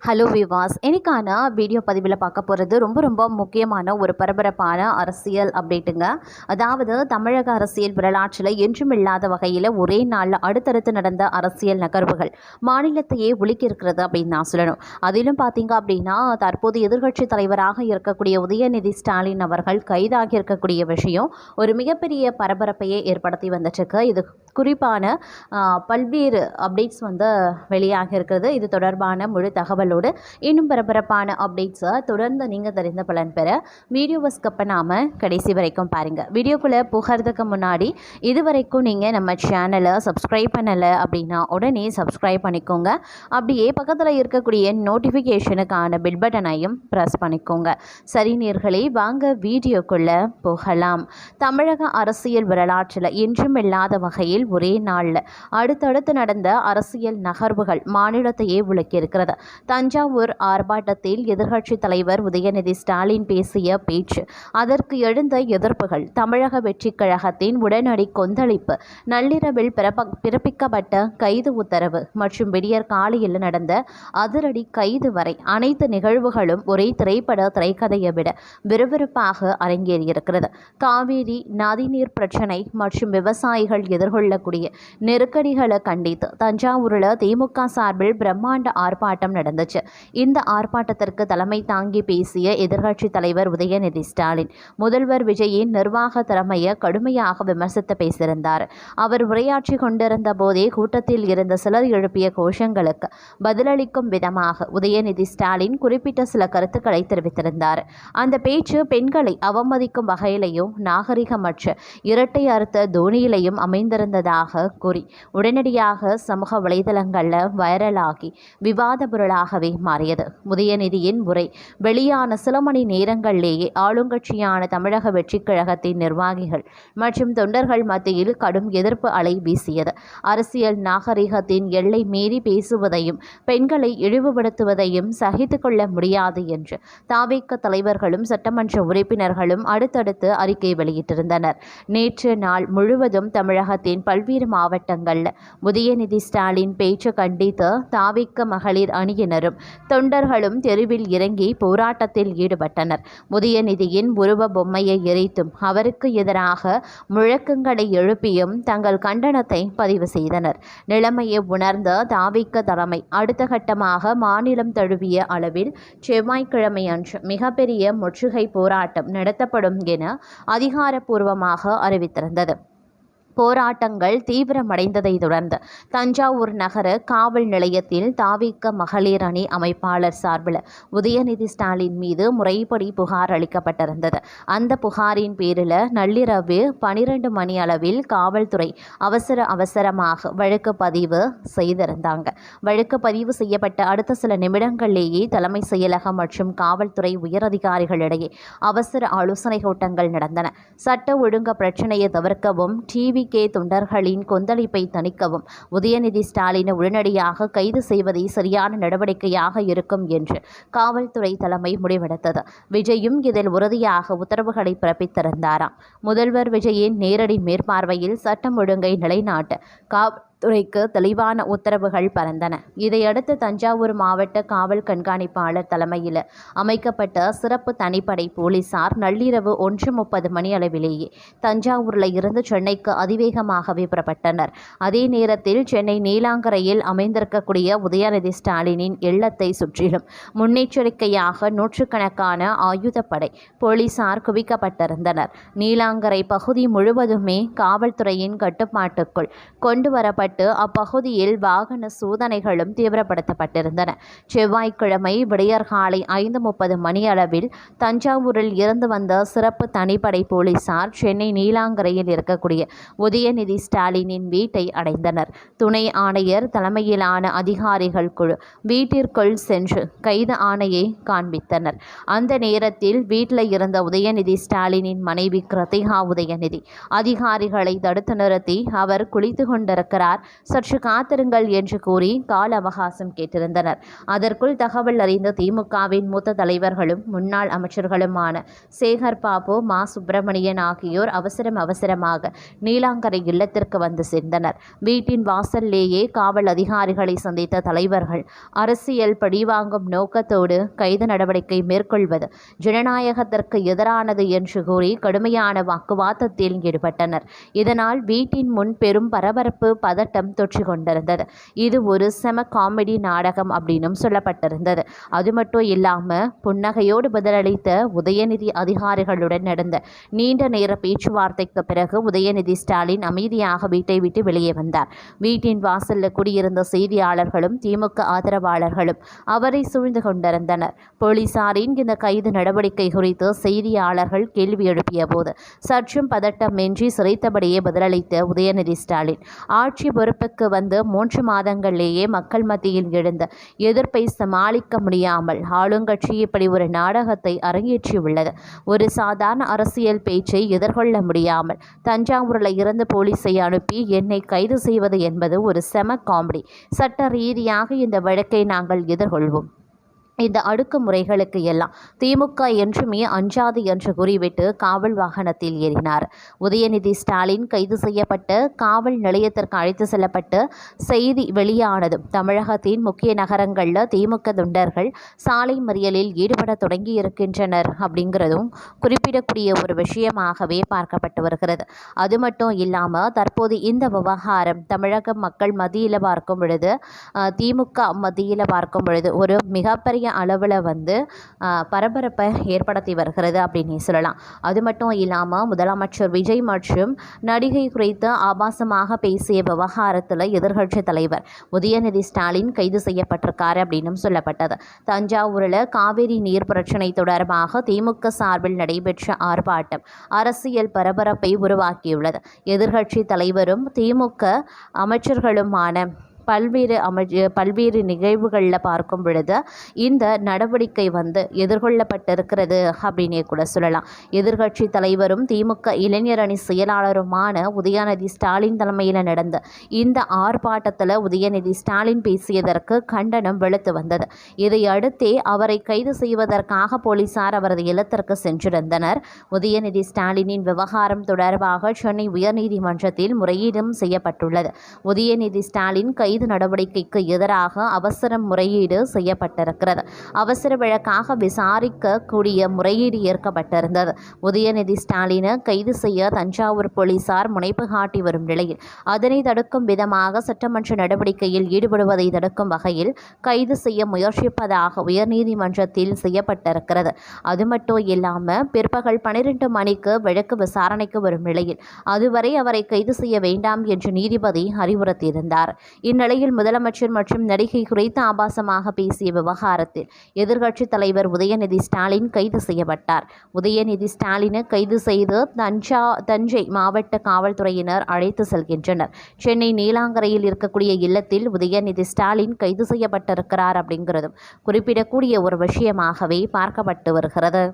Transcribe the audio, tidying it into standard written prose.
Hello விவாஸ், இன்னைக்கான video பதிவில் பார்க்க போகிறது ரொம்ப முக்கியமான ஒரு பரபரப்பான அரசியல் அப்டேட்டுங்க. அதாவது தமிழக அரசியல் வரலாற்றில் என்றும் இல்லாத வகையில் ஒரே நாளில் அடுத்தடுத்து நடந்த அரசியல் நகர்வுகள் மாநிலத்தையே உலுக்கியிருக்கிறது அப்படின்னு நான் சொல்லணும். அதிலும் பார்த்தீங்க அப்படின்னா, தற்போது எதிர்க்கட்சி தலைவராக இருக்கக்கூடிய உதயநிதி ஸ்டாலின் அவர்கள் கைதாகி இருக்கக்கூடிய விஷயம் ஒரு மிகப்பெரிய பரபரப்பையே ஏற்படுத்தி வந்துட்டுருக்கு. இது குறிப்பான பல்வேறு அப்டேட்ஸ் வெளியாக இருக்கிறது. இது தொடர்பான முழு தகவலோடு இன்னும் பரபரப்பான அப்டேட்ஸை தொடர்ந்து நீங்கள் தெரிந்த பலன் பெற வீடியோவை ஸ்கிப் பண்ணாமல் கடைசி வரைக்கும் பாருங்கள். வீடியோக்குள்ளே போகிறதுக்கு முன்னாடி இதுவரைக்கும் நீங்கள் நம்ம சேனலை சப்ஸ்கிரைப் பண்ணலை அப்படின்னா உடனே சப்ஸ்கிரைப் பண்ணிக்கோங்க. அப்படியே பக்கத்தில் இருக்கக்கூடிய நோட்டிஃபிகேஷனுக்கான பில் பட்டனையும் ப்ரெஸ் பண்ணிக்கோங்க. சரி நேயர்களே, வாங்க வீடியோக்குள்ளே போகலாம். தமிழக அரசியல் வரலாற்றில் என்றும் இல்லாத வகையில் ஒரே நாளில் அடுத்தடுத்து நடந்த அரசியல் நகர்வுகள் மாநிலத்தையே உலுக்கியிருக்கிறது. தஞ்சாவூர் ஆர்ப்பாட்டத்தில் எதிர்க்கட்சி தலைவர் உதயநிதி ஸ்டாலின் பேசிய பேச்சு, அதற்கு எழுந்த எதிர்ப்புகள், தமிழக வெற்றிக் கழகத்தின் உடனடி கொந்தளிப்பு, நள்ளிரவில் பிறப்பிக்கப்பட்ட கைது உத்தரவு மற்றும் விடியற் காலையில் நடந்த அதிரடி கைது வரை அனைத்து நிகழ்வுகளும் ஒரே திரைக்கதையை விட விறுவிறுப்பாக அரங்கேறியிருக்கிறது. காவேரி நதிநீர் பிரச்சினை மற்றும் விவசாயிகள் எதிர்கொள்ளக்கூடிய நெருக்கடிகளை கண்டித்து தஞ்சாவூரில் திமுக சார்பில் பிரம்மாண்ட ஆர்ப்பாட்டம் நடந்துச்சு. இந்த ஆர்ப்பாட்டத்திற்கு தலைமை தாங்கி பேசிய எதிர்க்கட்சி தலைவர் உதயநிதி ஸ்டாலின் முதல்வர் விஜயின் நிர்வாக திறமையை கடுமையாக விமர்சித்து பேசியிருந்தார். அவர் உரையாற்றி கொண்டிருந்த போதே கூட்டத்தில் இருந்த சிலர் எழுப்பிய கோஷங்களுக்கு பதிலளிக்கும் விதமாக உதயநிதி ஸ்டாலின் குறிப்பிட்ட சில கருத்துக்களை தெரிவித்திருந்தார். அந்த பேச்சு பெண்களை அவமதிக்கும் வகையிலையும் நாகரிகமற்ற இரட்டை அர்த்த தோனியிலையும் அமைந்திருந்ததாக கூறி உடனடியாக சமூக வலைதளங்களில் வைரலாகி விவாத பொருளாகவே மாறியது. உதயநிதியின் உரை வெளியான சில மணி நேரங்களிலேயே ஆளுங்கட்சியான தமிழக வெற்றிக் கழகத்தின் நிர்வாகிகள் மற்றும் தொண்டர்கள் மத்தியில் கடும் எதிர்ப்பு அலை வீசியது. அரசியல் நாகரிகத்தின் எல்லை மீறி பேசுவதையும் பெண்களை இழிவுபடுத்துவதையும் சகித்துக் கொள்ள முடியாது என்று தாவேக தலைவர்களும் சட்டமன்ற உறுப்பினர்களும் அடுத்தடுத்து அறிக்கை வெளியிட்டிருந்தனர். நேற்று நாள் முழுவதும் தமிழகத்தின் பல்வேறு மாவட்டங்களில் உதயநிதி ஸ்டாலின் பேச்சு கண்டித்து தாவேக மகளிர் அணியினரும் தொண்டர்களும் தெருவில் இறங்கி போராட்டத்தில் ஈடுபட்டனர். உதயநிதியின் உருவ பொம்மையை எரித்தும் அவருக்கு எதிராக முழக்கங்களை எழுப்பியும் தங்கள் கண்டனத்தை பதிவு செய்தனர். நிலைமையை உணர்ந்த தாவேக தலைமை அடுத்த கட்டமாக மாநிலம் தழுவிய அளவில் செவ்வாய்க்கிழமை அன்று மிகப்பெரிய முற்றுகை போராட்டம் நடத்தப்படும் என அதிகாரப்பூர்வமாக அறிவித்திருந்தது. போராட்டங்கள் தீவிரமடைந்ததை தொடர்ந்து தஞ்சாவூர் நகர காவல் நிலையத்தில் தாவேக மகளிர் அணி அமைப்பாளர் சார்பில் உதயநிதி ஸ்டாலின் மீது முறைப்படி புகார் அளிக்கப்பட்டிருந்தது. அந்த புகாரின் பேரில் நள்ளிரவு 12 மணி அளவில் காவல்துறை அவசரமாக வழக்கு பதிவு செய்திருந்தாங்க. வழக்கு பதிவு செய்யப்பட்ட அடுத்த சில நிமிடங்களிலேயே தலைமை செயலகம் மற்றும் காவல்துறை உயரதிகாரிகளிடையே அவசர ஆலோசனை கூட்டங்கள் நடந்தன. சட்ட ஒழுங்கு பிரச்சினையை தவிர்க்கவும் டிவிகே தொண்டர்களின் கொந்தளிப்பை தணிக்கவும் உதயநிதி ஸ்டாலினை உடனடியாக கைது செய்வதே சரியான நடவடிக்கையாக இருக்கும் என்று காவல்துறை தலைமை முடிவெடுத்தது. விஜயும் இதில் உறுதியாக உத்தரவுகளை பிறப்பித்திருந்தாராம். முதல்வர் விஜயின் நேரடி மேற்பார்வையில் சட்டம் ஒழுங்கை நிலைநாட்ட துறைக்கு தெளிவான உத்தரவுகள் பறந்தன. இதையடுத்து தஞ்சாவூர் மாவட்ட காவல் கண்காணிப்பாளர் தலைமையில் அமைக்கப்பட்ட சிறப்பு தனிப்படை போலீசார் நள்ளிரவு 1:30 மணி அளவிலேயே தஞ்சாவூரில் இருந்து சென்னைக்கு அதிவேகமாகவே புறப்பட்டனர். அதே நேரத்தில் சென்னை நீலாங்கரையில் அமைந்திருக்கக்கூடிய உதயநிதி ஸ்டாலினின் இல்லத்தை சுற்றிலும் முன்னெச்சரிக்கையாக நூற்றுக்கணக்கான ஆயுதப்படை போலீசார் குவிக்கப்பட்டிருந்தனர். நீலாங்கரை பகுதி முழுவதுமே காவல்துறையின் கட்டுப்பாட்டுக்குள் கொண்டு வரப்பட்ட அப்பகுதியில் வாகன சோதனைகளும் தீவிரப்படுத்தப்பட்டிருந்தன. செவ்வாய்க்கிழமை விடியற்காலை 5:30 மணி அளவில் தஞ்சாவூரில் இருந்து வந்த சிறப்பு தனிப்படை போலீசார் சென்னை நீலாங்கரையில் இருக்கக்கூடிய உதயநிதி ஸ்டாலினின் வீட்டை அடைந்தனர். துணை ஆணையர் தலைமையிலான அதிகாரிகள் குழு வீட்டிற்குள் சென்று கைது ஆணையை காண்பித்தனர். அந்த நேரத்தில் வீட்டில் இருந்த உதயநிதி ஸ்டாலினின் மனைவி கிருத்திகா உதயநிதி அதிகாரிகளை தடுத்து நிறுத்தி அவர் குளித்து கொண்டிருக்கிறார், சற்று காத்திருங்கள் என்று கூறி கால அவகாசம் கேட்டிருந்தனர். அதற்குள் தகவல் அறிந்த திமுகவின் மூத்த தலைவர்களும் முன்னாள் அமைச்சர்களுமான சேகர் பாபு, மா சுப்பிரமணியன் ஆகியோர் அவசரமாக நீலாங்கரை இல்லத்திற்கு வந்து சேர்ந்தனர். வீட்டின் வாசல்லேயே காவல் அதிகாரிகளை சந்தித்த தலைவர்கள் அரசியல் பழிவாங்கும் நோக்கத்தோடு கைது நடவடிக்கை மேற்கொள்வது ஜனநாயகத்திற்கு எதிரானது என்று கூறி கடுமையான வாக்குவாதத்தில் ஈடுபட்டனர். இதனால் வீட்டின் முன் பெரும் பரபரப்பு, பதட்டம் தொற்றிக் கொண்டிருந்தது. இது ஒரு செம காமெடி நாடகம் அப்படின்னும் சொல்லப்பட்டிருந்தது. அது மட்டும் இல்லாம புன்னகையோடு பதிலளித்த உதயநிதி அதிகாரிகளுடன் நடந்த நீண்ட நேர பேச்சுவார்த்தைக்கு பிறகு உதயநிதி ஸ்டாலின் அமைதியாக வீட்டை விட்டு வெளியே வந்தார். வீட்டின் வாசலில் குடியிருந்த செய்தியாளர்களும் திமுக ஆதரவாளர்களும் அவரை சூழ்ந்து கொண்டிருந்தனர். போலீசாரின் இந்த கைது நடவடிக்கை குறித்து செய்தியாளர்கள் கேள்வி எழுப்பிய போது சற்றும் பதட்டமின்றி சிரித்தபடியே பதிலளித்த உதயநிதி ஸ்டாலின், ஆட்சி பொறுப்புக்கு வந்து 3 மாதங்களிலேயே மக்கள் மத்தியில் எழுந்த எதிர்ப்பை சமாளிக்க முடியாமல் ஆளுங்கட்சி இப்படி ஒரு நாடகத்தை அரங்கேற்றியுள்ளது. ஒரு சாதாரண அரசியல் பேச்சை எதிர்கொள்ள முடியாமல் தஞ்சாவூரில் இருந்து போலீஸை அனுப்பி என்னை கைது செய்வது என்பது ஒரு செம காமெடி. சட்ட ரீதியாக இந்த வழக்கை நாங்கள் எதிர்கொள்வோம். இந்த அடுக்குமுறைகளுக்கு எல்லாம் திமுக என்றுமே அஞ்சாது என்று கூறிவிட்டு காவல் வாகனத்தில் ஏறினார். உதயநிதி ஸ்டாலின் கைது செய்யப்பட்டு காவல் நிலையத்திற்கு அழைத்து செல்லப்பட்டு செய்தி வெளியானதும் தமிழகத்தின் முக்கிய நகரங்களில் திமுக தொண்டர்கள் சாலை மறியலில் ஈடுபட தொடங்கி இருக்கின்றனர் அப்படிங்கிறதும் குறிப்பிடக்கூடிய ஒரு விஷயமாகவே பார்க்கப்பட்டு வருகிறது. அது மட்டும் இல்லாமல் தற்போது இந்த விவகாரம் தமிழக மக்கள் மத்தியில் பார்க்கும் பொழுது, திமுக மத்தியில் பார்க்கும் பொழுது ஒரு மிகப்பெரிய அளவில் பரபரப்பை ஏற்படுத்தி வருகிறது அப்படின்னு சொல்லலாம். அது மட்டும் இல்லாமல் முதலமைச்சர் விஜய் மற்றும் நடிகை குறித்து ஆபாசமாக பேசிய விவகாரத்தில் எதிர்க்கட்சி தலைவர் உதயநிதி ஸ்டாலின் கைது செய்யப்பட்டிருக்காரு அப்படின்னு சொல்லப்பட்டது. தஞ்சாவூரில் காவிரி நீர் பிரச்சினை தொடர்பாக திமுக சார்பில் நடைபெற்ற ஆர்ப்பாட்டம் அரசியல் பரபரப்பை உருவாக்கியுள்ளது. எதிர்க்கட்சி தலைவரும் திமுக அமைச்சர்களுமான பல்வேறு நிகழ்வுகளில் பார்க்கும் பொழுது இந்த நடவடிக்கை எதிர்கொள்ளப்பட்டிருக்கிறது அப்படின்னே கூட சொல்லலாம். எதிர்க்கட்சி தலைவரும் திமுக இளைஞர் அணி செயலாளருமான உதயநிதி ஸ்டாலின் தலைமையில் நடந்த இந்த ஆர்ப்பாட்டத்தில் உதயநிதி ஸ்டாலின் பேசியதற்கு கண்டனம் வெளுத்து வந்தது. இதையடுத்தே அவரை கைது செய்வதற்காக போலீசார் அவரது இல்லத்திற்கு சென்றிருந்தனர். உதயநிதி ஸ்டாலினின் விவகாரம் தொடர்பாக சென்னை உயர்நீதிமன்றத்தில் முறையீடும் செய்யப்பட்டுள்ளது. உதயநிதி ஸ்டாலின் கைது நடவடிக்கைக்கு எதிராக அவசர முறையீடு செய்யப்பட்டிருக்கிறது. அவசர வழக்காக விசாரிக்க கூடிய முறையீடு ஏற்கப்பட்டிருந்தது. உதயநிதி ஸ்டாலினை கைது செய்ய தஞ்சாவூர் போலீசார் முனைப்பு காட்டி வரும் நிலையில் அதனை தடுக்கும் விதமாக சட்டமன்ற நடவடிக்கையில் ஈடுபடுவதை தடுக்கும் வகையில் கைது செய்ய முயற்சிப்பதாக உயர்நீதிமன்றத்தில் செய்யப்பட்டிருக்கிறது. அது மட்டும் இல்லாமல் பிற்பகல் 12 மணிக்கு வழக்கு விசாரணைக்கு வரும் நிலையில் அதுவரை அவரை கைது செய்ய வேண்டாம் என்று நீதிபதி அறிவுறுத்தியிருந்தார். இந்நிலையில் முதலமைச்சர் மற்றும் நடிகை குறித்து ஆபாசமாக பேசிய விவகாரத்தில் எதிர்க்கட்சித் தலைவர் உதயநிதி ஸ்டாலின் கைது செய்யப்பட்டார். உதயநிதி ஸ்டாலினை கைது செய்து தஞ்சை மாவட்ட காவல்துறையினர் அழைத்து செல்கின்றனர். சென்னை நீலாங்கரையில் இருக்கக்கூடிய இல்லத்தில் உதயநிதி ஸ்டாலின் கைது செய்யப்பட்டிருக்கிறார் அப்படிங்கிறதும் குறிப்பிடக்கூடிய ஒரு விஷயமாகவே பார்க்கப்பட்டு வருகிறது.